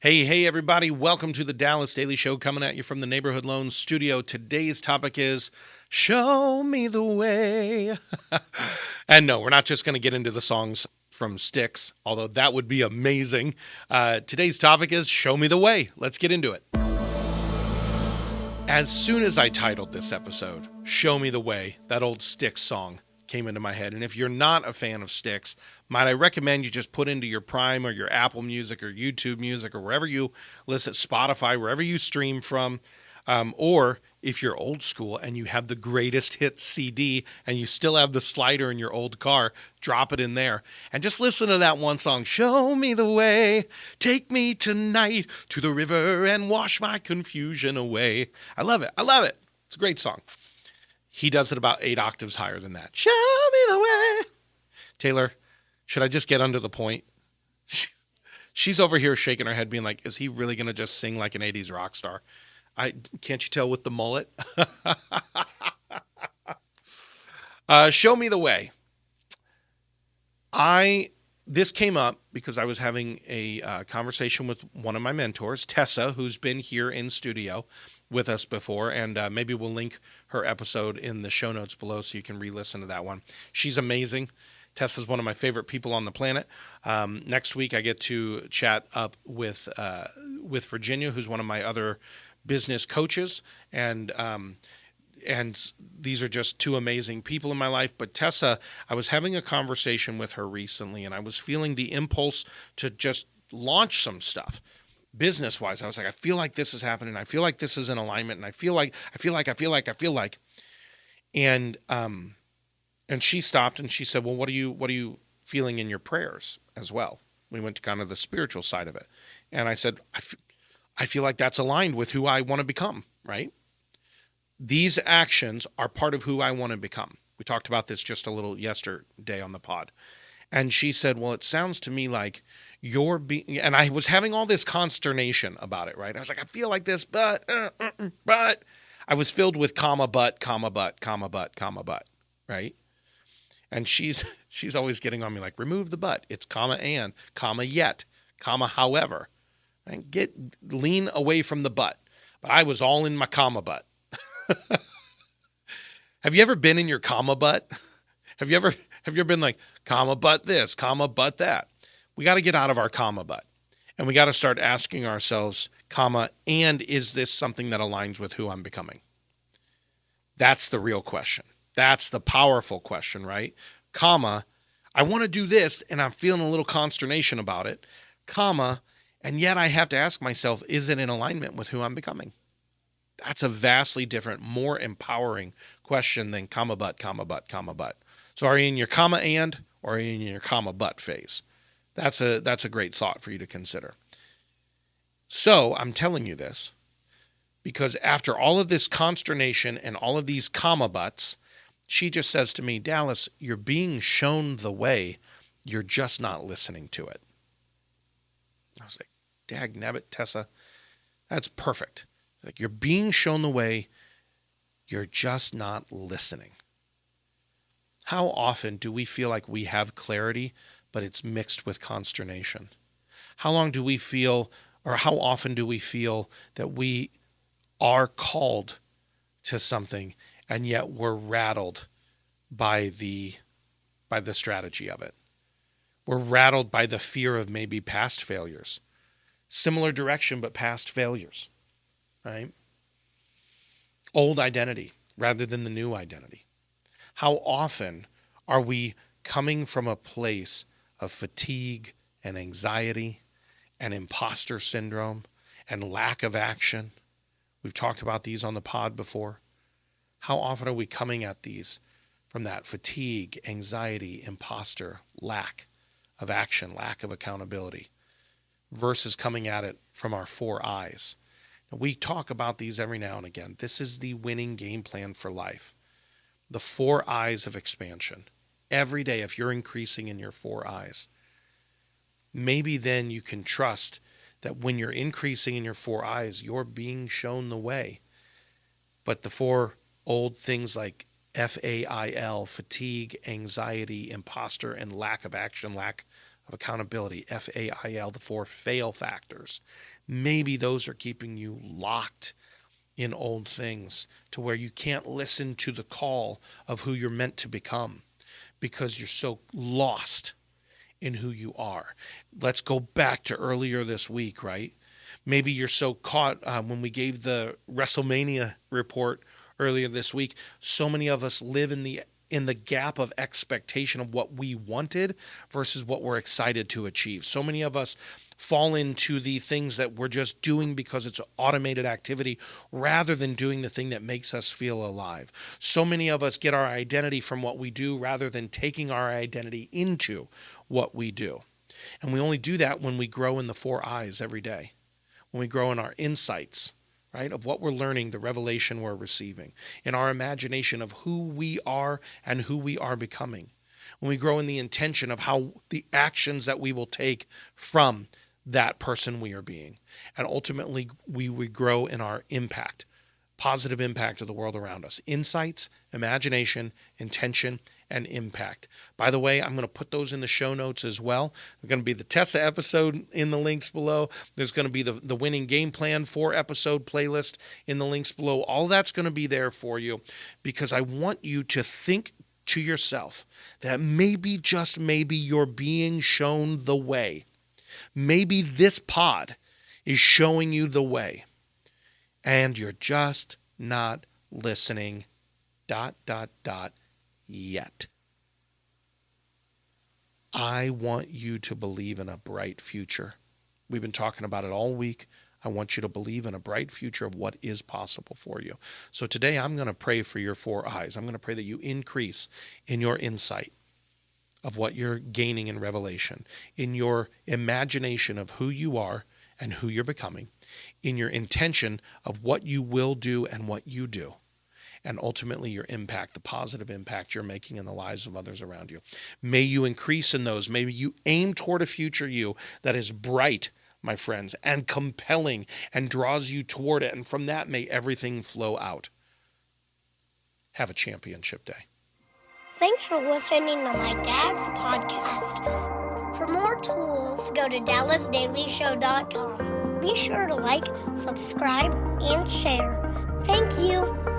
Hey, everybody. Welcome to the Dallas Daily Show coming at you from the Neighborhood Loans studio. Today's topic is Show Me the Way. And no, we're not just going to get into the songs from Styx, although that would be amazing. Today's topic is Show Me the Way. Let's get into it. As soon as I titled this episode, Show Me the Way, that old Styx song came into my head. And if you're not a fan of Styx, might I recommend you just put into your Prime or your Apple Music or YouTube Music or wherever you listen, Spotify, wherever you stream from, or if you're old school and you have the greatest hits CD and you still have the slider in your old car, drop it in there and just listen to that one song. Show me the way, take me tonight to the river and wash my confusion away. I love it. It's a great song. He does it about 8 octaves higher than that. Show me the way. Taylor, should I just get under the point? She's over here shaking her head being like, is he really going to just sing like an 80s rock star? Can't you tell with the mullet? Show me the way. This came up because I was having a conversation with one of my mentors, Tessa, who's been here in studio with us before, and maybe we'll link her episode in the show notes below so you can re-listen to that one. She's amazing. Tessa's one of my favorite people on the planet. Next week, I get to chat up with Virginia, who's one of my other business coaches, and these are just two amazing people in my life. But Tessa, I was having a conversation with her recently, and I was feeling the impulse to just launch some stuff. Business-wise, I was like, I feel like this is happening. I feel like this is in alignment, and I feel like. And she stopped and she said, well, what are you feeling in your prayers as well? We went to kind of the spiritual side of it. And I said, I feel like that's aligned with who I want to become, right? These actions are part of who I want to become. We talked about this just a little yesterday on the pod. And she said, well, it sounds to me like you're being, and I was having all this consternation about it, right? I was like, I feel like this, but I was filled with but, right? And she's always getting on me like, remove the but. It's and, yet, however. And lean away from the but. But I was all in my but. Have you ever been in your but? Have you ever been like, but this, but that? We got to get out of our but. And we got to start asking ourselves, and is this something that aligns with who I'm becoming? That's the real question. That's the powerful question, right? I want to do this and I'm feeling a little consternation about it, and yet I have to ask myself, is it in alignment with who I'm becoming? That's a vastly different, more empowering question than but. So are you in your and, or are you in your but phase? That's a great thought for you to consider. So I'm telling you this because after all of this consternation and all of these buts, she just says to me, Dallas, you're being shown the way. You're just not listening to it. I was like, dag nabbit, Tessa, that's perfect. Like, you're being shown the way. You're just not listening. How often do we feel like we have clarity, but it's mixed with consternation? How often do we feel that we are called to something, and yet we're rattled by the strategy of it? We're rattled by the fear of maybe past failures. Similar direction, but past failures, right? Old identity rather than the new identity. How often are we coming from a place of fatigue and anxiety and imposter syndrome and lack of action? We've talked about these on the pod before. How often are we coming at these from that fatigue, anxiety, imposter, lack of action, lack of accountability, versus coming at it from our 4 eyes? We talk about these every now and again. This is the winning game plan for life. The 4 eyes of expansion. Every day, if you're increasing in your 4 eyes, maybe then you can trust that when you're increasing in your 4 eyes, you're being shown the way. But the 4 old things like F.A.I.L, fatigue, anxiety, imposter, and lack of action, lack of accountability, F.A.I.L, the 4 fail factors. Maybe those are keeping you locked in old things to where you can't listen to the call of who you're meant to become because you're so lost in who you are. Let's go back to earlier this week, right? Maybe you're so caught when we gave the WrestleMania report earlier this week. So many of us live in the gap of expectation of what we wanted versus what we're excited to achieve. So many of us fall into the things that we're just doing because it's an automated activity rather than doing the thing that makes us feel alive. So many of us get our identity from what we do rather than taking our identity into what we do. And we only do that when we grow in the 4 eyes every day, when we grow in our insights, right, of what we're learning, the revelation we're receiving, in our imagination of who we are and who we are becoming, when we grow in the intention of how the actions that we will take from that person we are being. And ultimately, we grow in our impact, positive impact of the world around us. Insights, imagination, intention, and impact. By the way, I'm going to put those in the show notes as well. There's going to be the Tessa episode in the links below. There's going to be the winning game plan 4-episode playlist in the links below. All that's going to be there for you because I want you to think to yourself that maybe, just maybe, you're being shown the way. Maybe this pod is showing you the way and you're just not listening, ... yet. I want you to believe in a bright future. We've been talking about it all week. I want you to believe in a bright future of what is possible for you. So today I'm going to pray for your 4 eyes. I'm going to pray that you increase in your insight of what you're gaining in revelation, in your imagination of who you are and who you're becoming, in your intention of what you will do and what you do, and ultimately your impact, the positive impact you're making in the lives of others around you. May you increase in those. May you aim toward a future you that is bright, my friends, and compelling and draws you toward it. And from that, may everything flow out. Have a championship day. Thanks for listening to my dad's podcast. For more tools, go to DallasDailyShow.com. Be sure to like, subscribe, and share. Thank you.